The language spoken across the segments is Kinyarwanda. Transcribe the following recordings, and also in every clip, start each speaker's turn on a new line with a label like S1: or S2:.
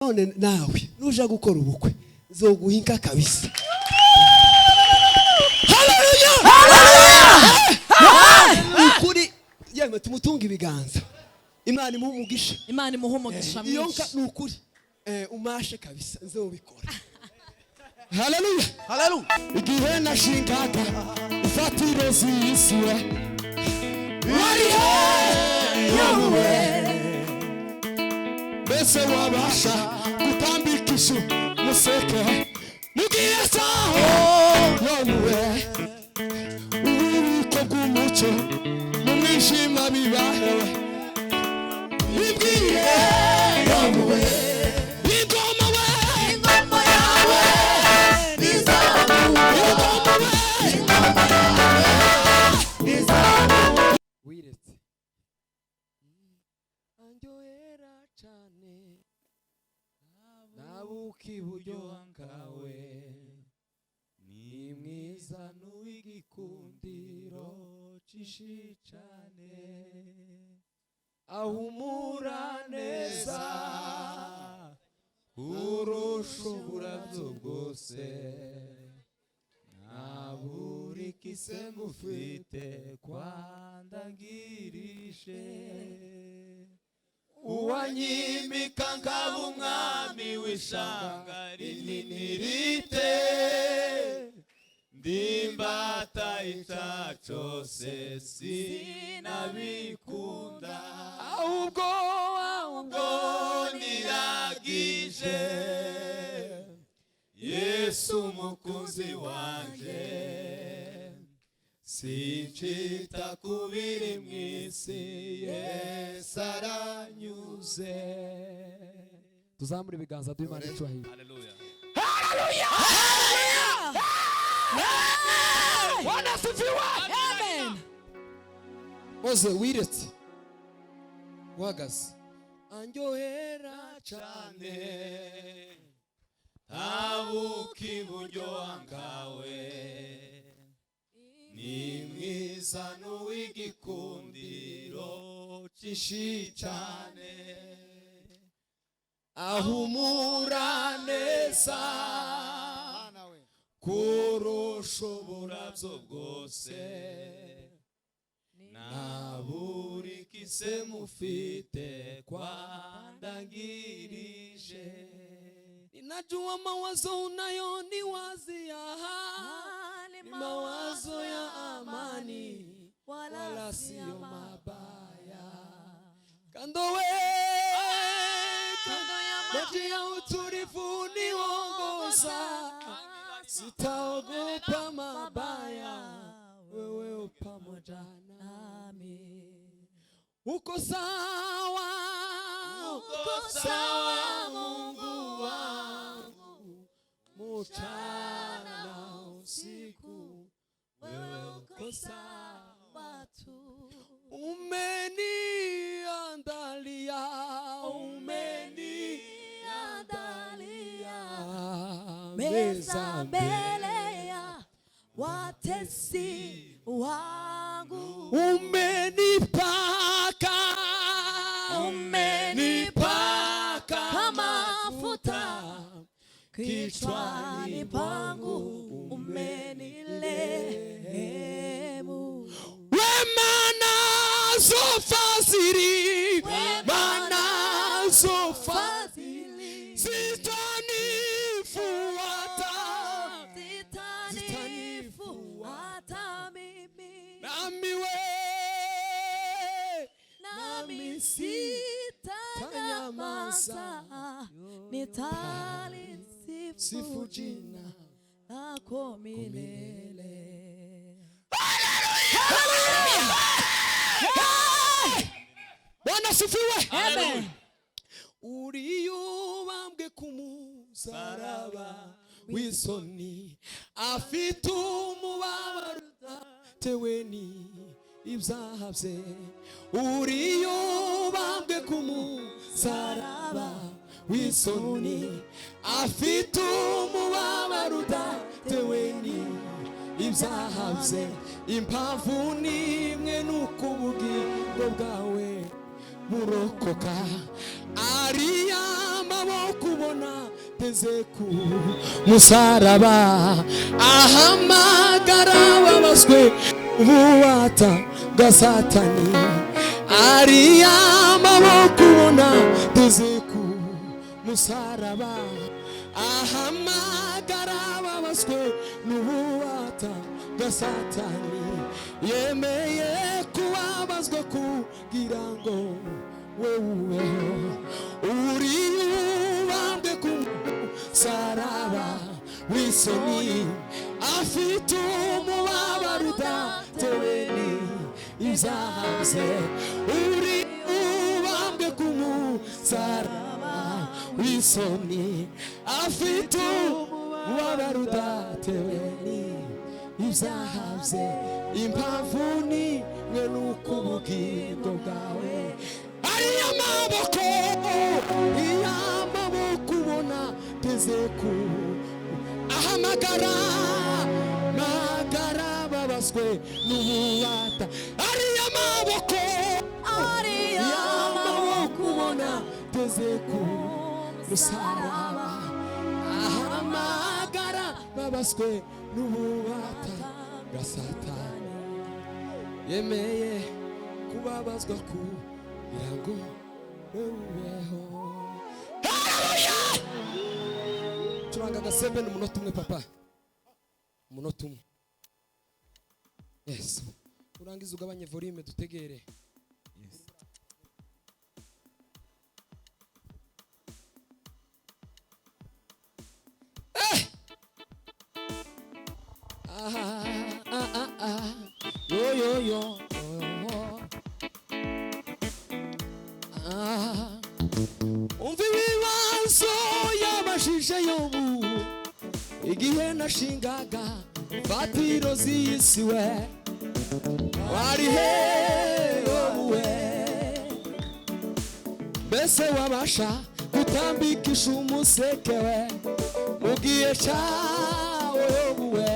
S1: none nawe nuja gukora ubukwe zoguhinka kabisa. Haleluya, haleluya. Ukuri yemwe tumutunga ibiganza. Imana imuhumugisha,
S2: Imana imuhumugisha
S1: iyo nka nukuri umashe kabisa nzobikora. Haleluya, haleluya. Igihe nashingaga ifatiro z'isura wariho yawe bese wabasha gutambikisha museke mugiye saho yawe ububiko bw'umuco mu mwishima bibahe bibwiye yawe
S3: Nabukiburyo wangawe ni mwiza n'uw'igikundiro cishi cane ahumura neza urusha uburavyo bwose naburikise ngufite kwandagirishe uwanyimika nkaba umwami w'ishanga rinini rite ndimbata ica cose sinabikunda ahubwo niragije Yesu umukunzi wanje sincita kubiri mw'isi Yesu aranyuze.
S1: Tuzamure ibiganza duhimana icyubahiro.
S3: Haleluya,
S1: haleluya, Bwana asifiwe.
S2: Amen.
S1: Moze wiretse wagaze anjohera
S3: cane ntabukiburyo wangawe ni mwiza n'uw'igikundiro cishi cane ahumura neza kurusha uburavyo bwose naburikise mufite kwandagirije.
S1: Ninajua mawazo unayoniwazia ni mawazo ya amani wala sio mabaya. Kando ya maji ya utulivu niongoza, sitaogopa mabaya, wewe pamoja nami. Uko sawa, uko sawa Mungu wangu, mchana usiku, wewe uko sawa tu. Umeniandalia
S2: meza mbele ya watesi wangu,
S1: umenipaka
S2: mafuta kichwani pangu, umenilehemu
S1: wema nazo fadhili,
S2: zitanifuata mimi,
S1: nami
S2: sitanyamaza, nitalisifu jina lako milele.
S1: Bwana asifiwe.
S2: Amen.
S1: Uriyubambwe ku musaraba w'isoni, afite umubabaro udatewe n'ibyaha bye. Uriyubambwe ku musaraba w'isoni, afite umubabaro udatewe n'ibyaha bye. Impamvu nimwe nuko ubugingo bwawe burokoka ariya maboko ubona teze ku musaraba ahamagara babazwe ububata bwa Satani ariya maboko ubona teze ku musaraba ahamagara babazwe n'ububata bwa Satani yemeye kubabazwa kugira ngo weweho uri ubambwe ku musaraba w'isoni afite umubabaro udatewe n'ibyaha bye uri ubambwe ku musaraba w'isoni afite umubabaro udatewe n'ibyaha bye impamvu ni mwe nuko ubugingo bwawe ariya maboko ubona teze ku ahamagara babazwe n'ububata ariya maboko ubona teze ku musaraba ahamagara babazwe n'ububata bwa Satani yemeye kubabazwa kugira ngo weweho. Turanga agasembe n'umunota umwe papa, umunota umwe. Yes, urangiza ugabanye volume dutegere. Yes. Yo. Umva ibibazo yabashije Yobu igihe nashingaga fatiro z'isi we wari he Yobu we mbese wabasha gutambikisha umuseke we ugiye cyawe Yobu we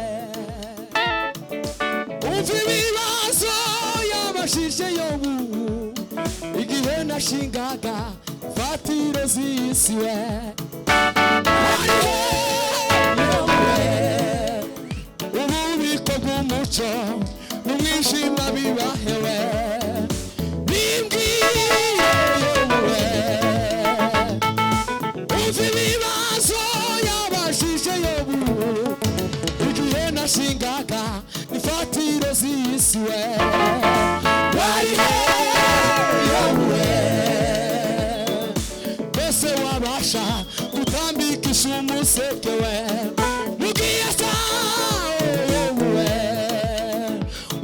S1: umva ibibazo yabashije Yobu igihe nashingaga fatiro z'isi we ububiko bw'umuco n'umwijima bibahewe bimbwiye Yobu umva ibibazo yabashije Yobu igihe nashingaga ifatiro z'isi we wabasha gutambikisha umuseke we mugiye sawe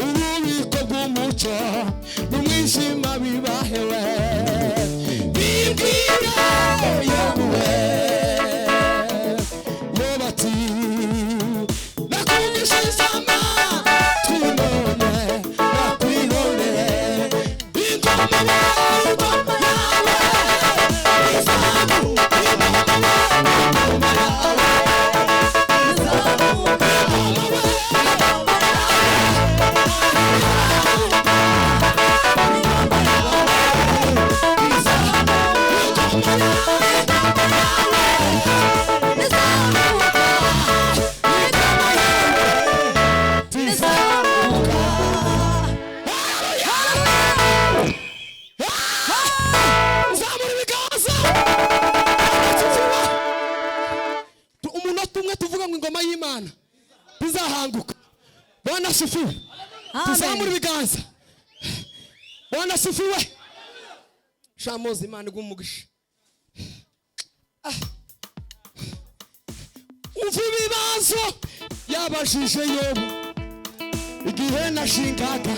S1: ububiko bw'umuco n'umwijima bibahewe bimbwira Yobu bati nakungishije amatwi none nakwiboneye ingoma sifiwe tuzamura ibiganza Bwana sifiwe shamoza Imana igumugisha umva ibibazo yabashije Yobu igihe nashingaga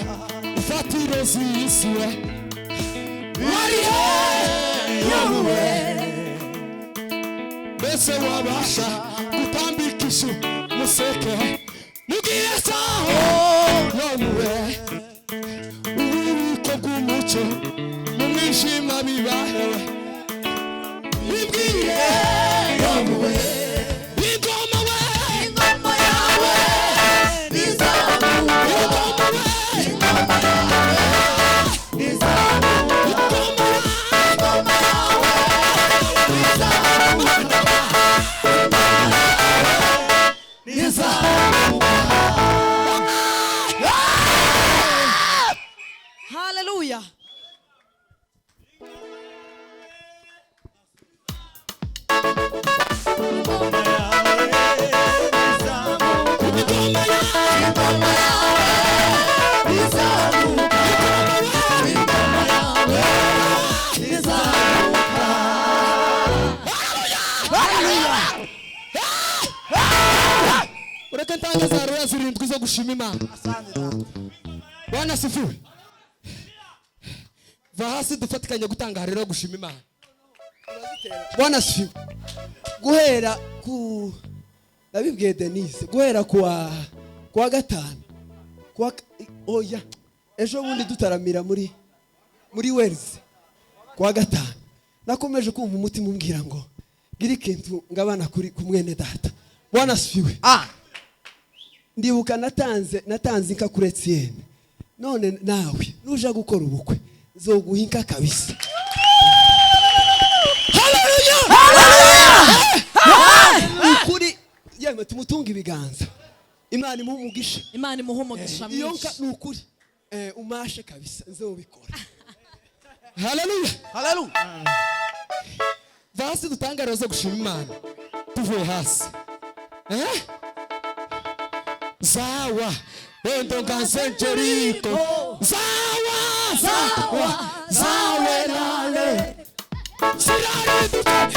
S1: ifatiro z'isi we wari he Yobu mbese wabasha gutambikisha umuseke mugiye saho Yobu ububiko bw'umuco n'umwijima bibahewe bibwiye Yobu ingoma yawe izamuka ingoma yawe izamuka ureke ntangaza roya zirindwi zo gushima Imana. Bwana sifiwe. Va hasi dufatikanye gutanga rero gushima Imana. Bwana sifiwe. Guhera ku nabibwiye Denise, guhera kuwa gatanu oya ejo bundi dutaramira muri Wales kuwa gatanu nakomeje kumva umutima umbwira ngo gira ikintu ngabana kuri kumwene data. Bwana sifiwe. Ndibuka natanze inka kuri Etienne. None nawe nuja gukora ubukwe zoguha inka kabisa. Haleluya! Ukuri yemwe tumutunga ibiganza. Imana imuha umugisha.
S2: Imana imuha umugisha mwinshi.
S1: Iyo nka nukuri umashe kabisa nzobikora. Haleluya!
S4: Haleluya.
S1: Vasi dutangaro zo gushima Imana. Tuvuye hasi. Zawa wendo gansenjeriko. Zawe nale. Sirari duta.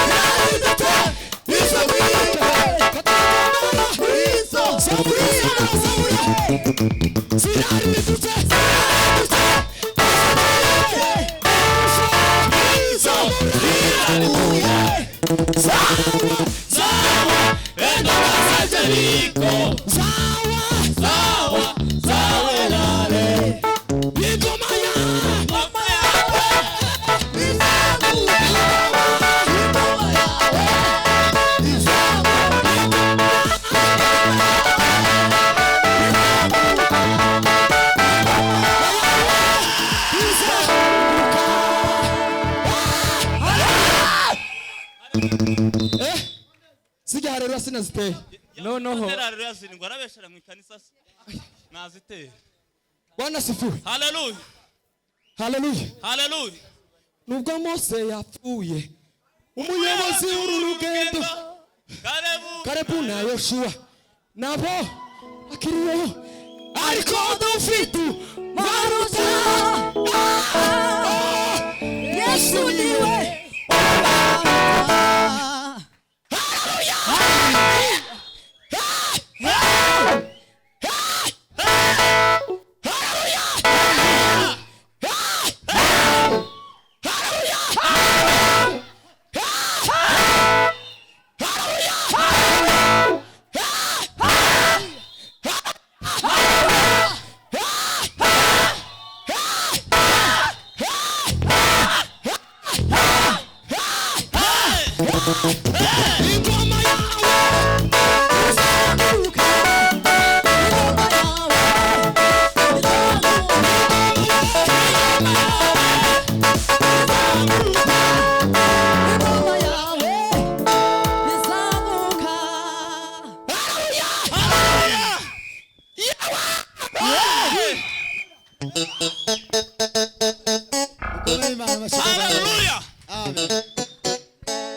S1: Sigarero sinaziteye.
S3: No. Rero yazirindwa arabeshera mu ikanisa se. Naziteye.
S1: Bwana sifiwe.
S3: Haleluya.
S1: Haleluya.
S3: Haleluya.
S1: Nubwo Mose yapfuye umuyobozi w'urugendo Kalebu na Yoshua nabo akiriho ariko dufite maruta
S2: Yesu niwe.
S3: Haleluya.
S4: Amen.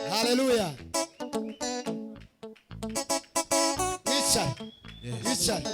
S4: Haleluya. Richard.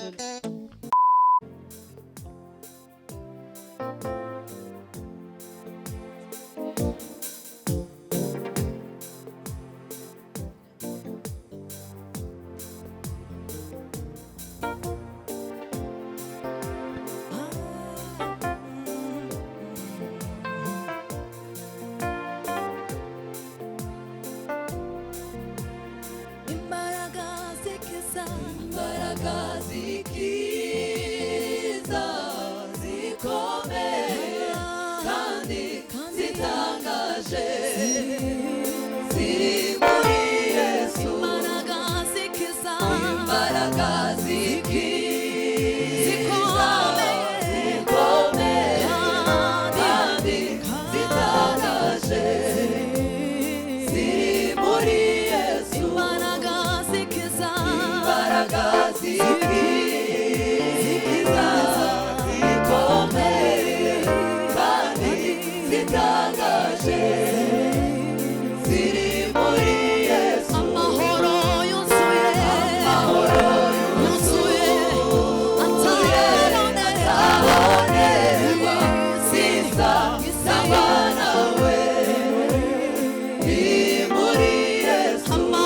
S2: Amor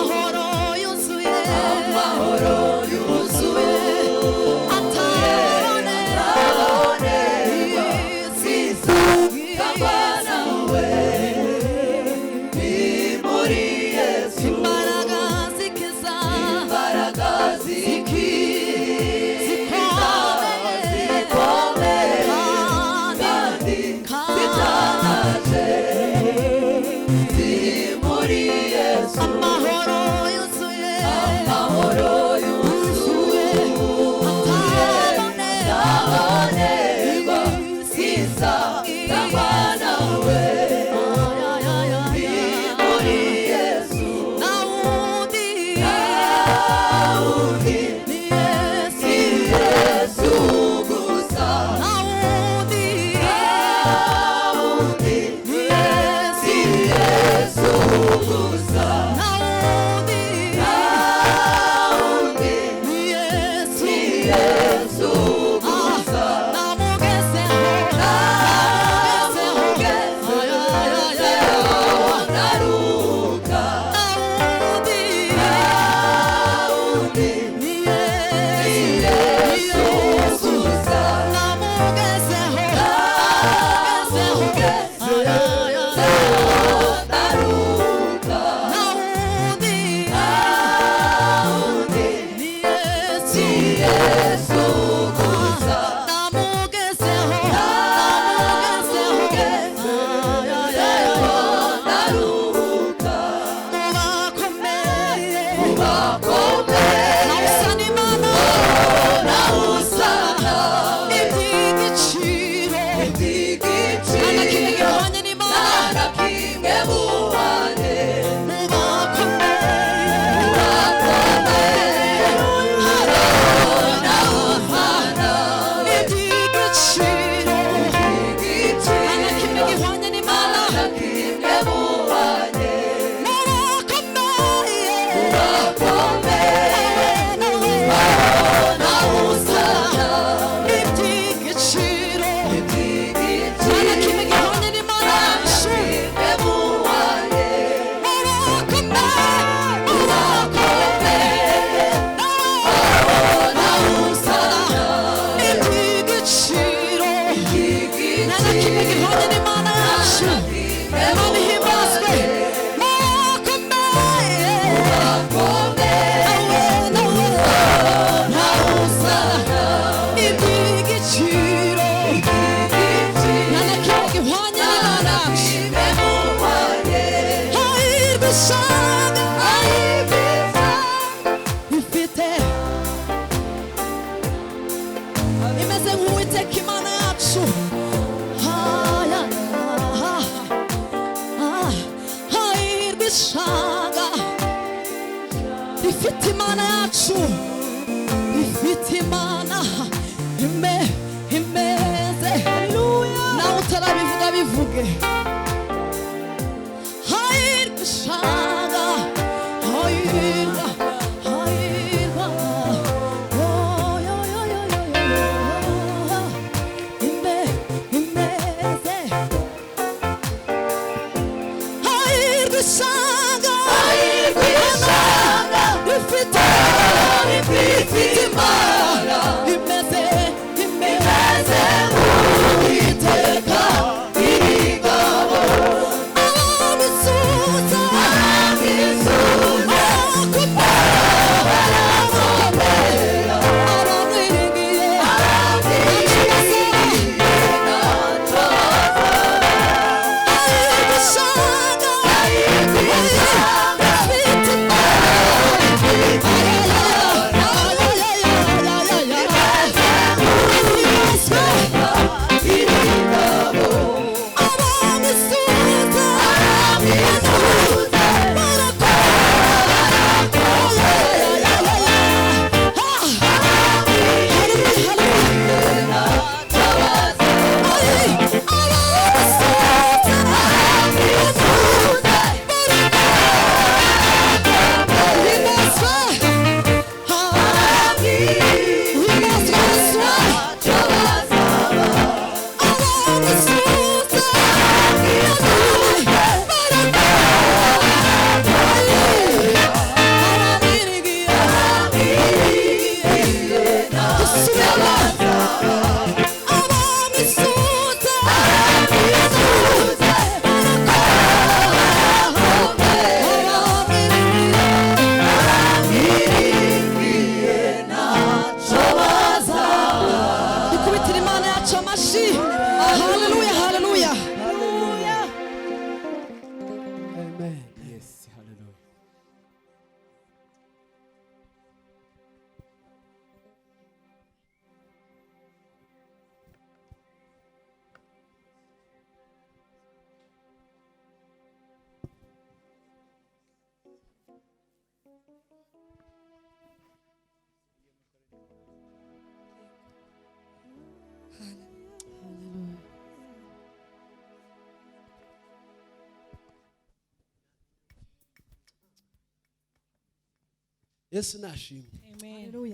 S1: Yesu nashimwe.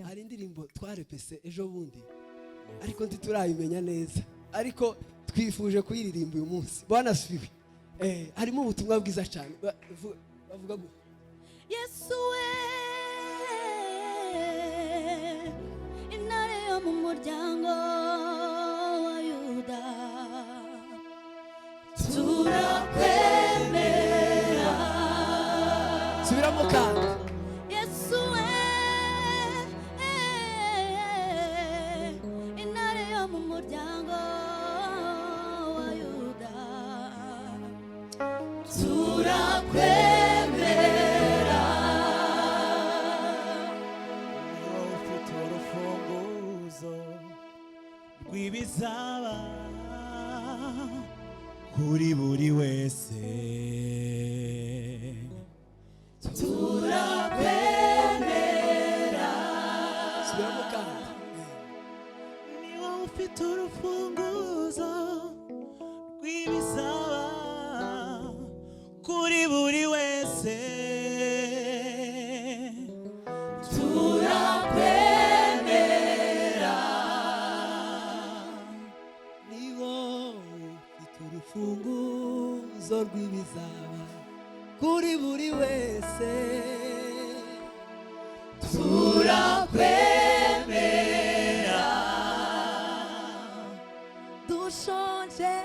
S1: Hari indirimbo twarepese ejo bundi ariko ntiturayimenya neza, ariko twifuje kuyiririmba uyu munsi. Bwana asifiwe. Harimo ubutumwa bwiza cyane. Bavuga ngo
S2: Yesu we intare yo mu muryango wa Yuda turakwemera.
S1: subiramo kandi.
S2: Yesu we intare yo mu muryango wa Yuda turakwemera.
S5: rw'ibizaba kuri buri wese.
S1: turakwemera. Subiramo kandi.
S5: Ni wowe ufite urufunguzo rw'ibizaba kuri buri wese.
S1: turakwemera. Ni wowe ufite urufunguzo rw'ibizaba kuri buri wese. turakwemera.
S2: dushonje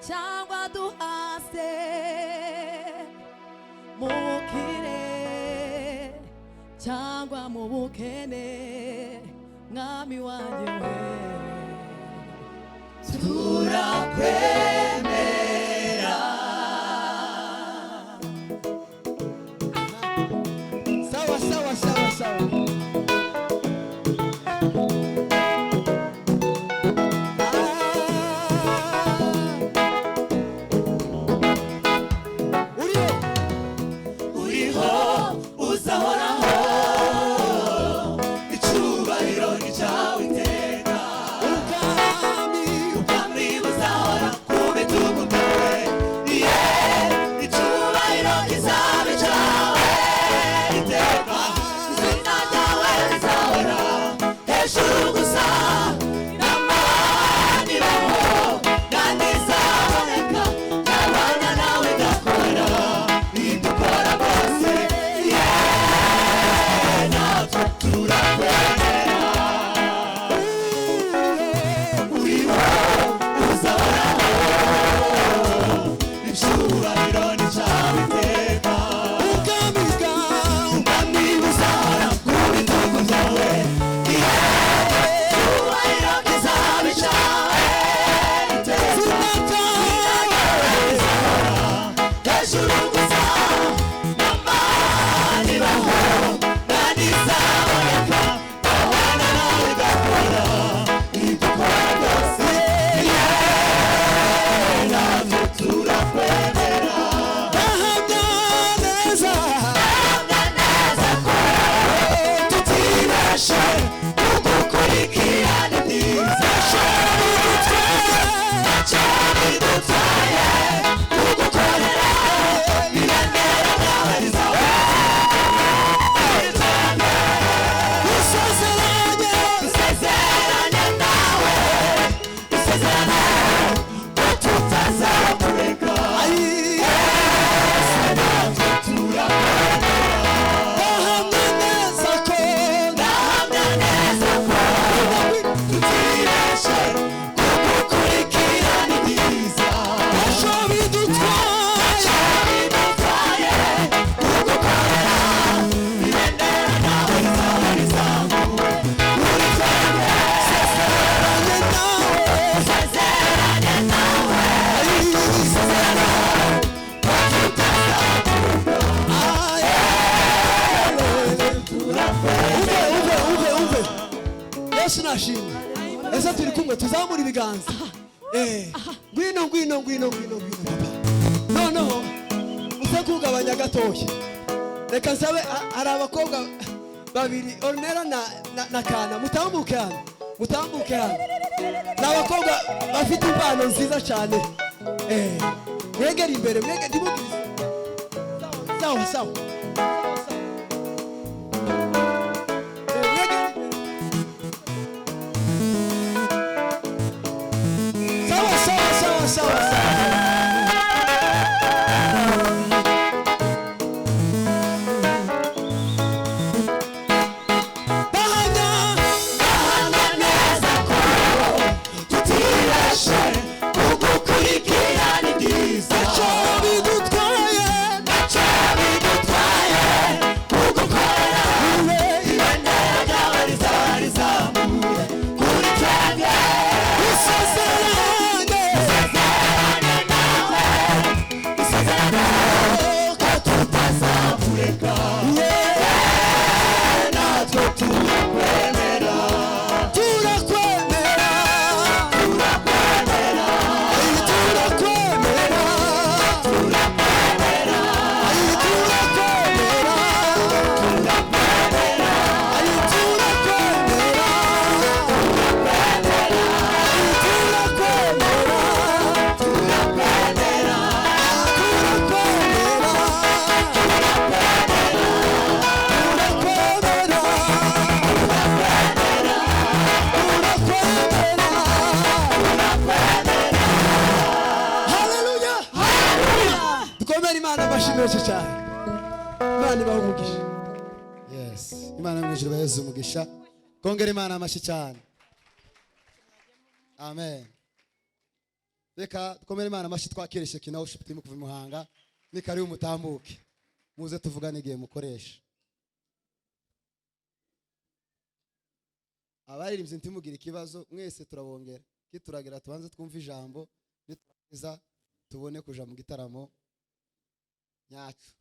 S2: cyangwa duhase mu bukire cyangwa mu bukene, mwami wanjye we
S1: turakwemera. Sawa sawa sawa sawa.
S5: uriho uzahoraho, icyubahiro ni cyawe iteka. ubwami buzahora ku bitugu byawe, icyubahiro kizaba icyawe iteka. izina ryawe rizahora hejuru gusa, n'amahanga ibaho kandi izaboneka, ntabana nawe idakora idukora bose. natwe turakwemera. uriho uzahoraho, icyubahiro ni cyawe iteka. ubwami buzahora ku bitugu byawe, icyubahiro kizaba icyawe iteka. hejuru gusa, n'amahanga ibaho kandi izaboneka, ntabana nawe idakora idukora rwose. natwe turakwemera. ndahamya neza ko tutibeshe kugukurikira ni byiza. ntacyo bidutwaye kugukorera, ibendera ryawe rizahora. dusezeranye nawe, dusezerane ko tutazakureka. natwe turakwemera. ndahamya neza ko tutibeshe kugukurikira ni byiza. ntacyo bidutwaye kugukorera, ibendera ryawe rizahora rizamuwe muri twebwe. dusezeranye nawe, dusezerane ko tutazakureka.
S1: Umve Yesu nashimwe. Ese turi kumwe, tuzamura ibiganza. Ngwino ngwino ngwino ngwino ngwino papa. Noneho uze kugabanya gatoya. Reka nsabe hari abakobwa babiri, Ornella na Kana, mutambuke hano. Mutambuke hano. Ni abakobwa bafite impano nziza cyane. Mwegere imbere, mwegere ndimubwize. Sawa sawa. Sawa.
S5: ndahamya neza ko tutibeshe kugukurikira ni byiza. ntacyo bidutwaye
S1: menshi cyane. Imana ibahe umugisha.
S4: Yes. Imana mu ijuru baheze umugisha. Kongera Imana amashyi cyane. Amen. Reka dukomere Imana amashyi twakirishe kina worship team kuva Muhanga. Ni kari umutambuke. Muze tuvugane igihe mukoresha. Abaririmbye ntimugira ikibazo mwese turabongera. Kituragira tubanze twumva ijambo niturangiza tubone kuja mu gitaramo nyacu.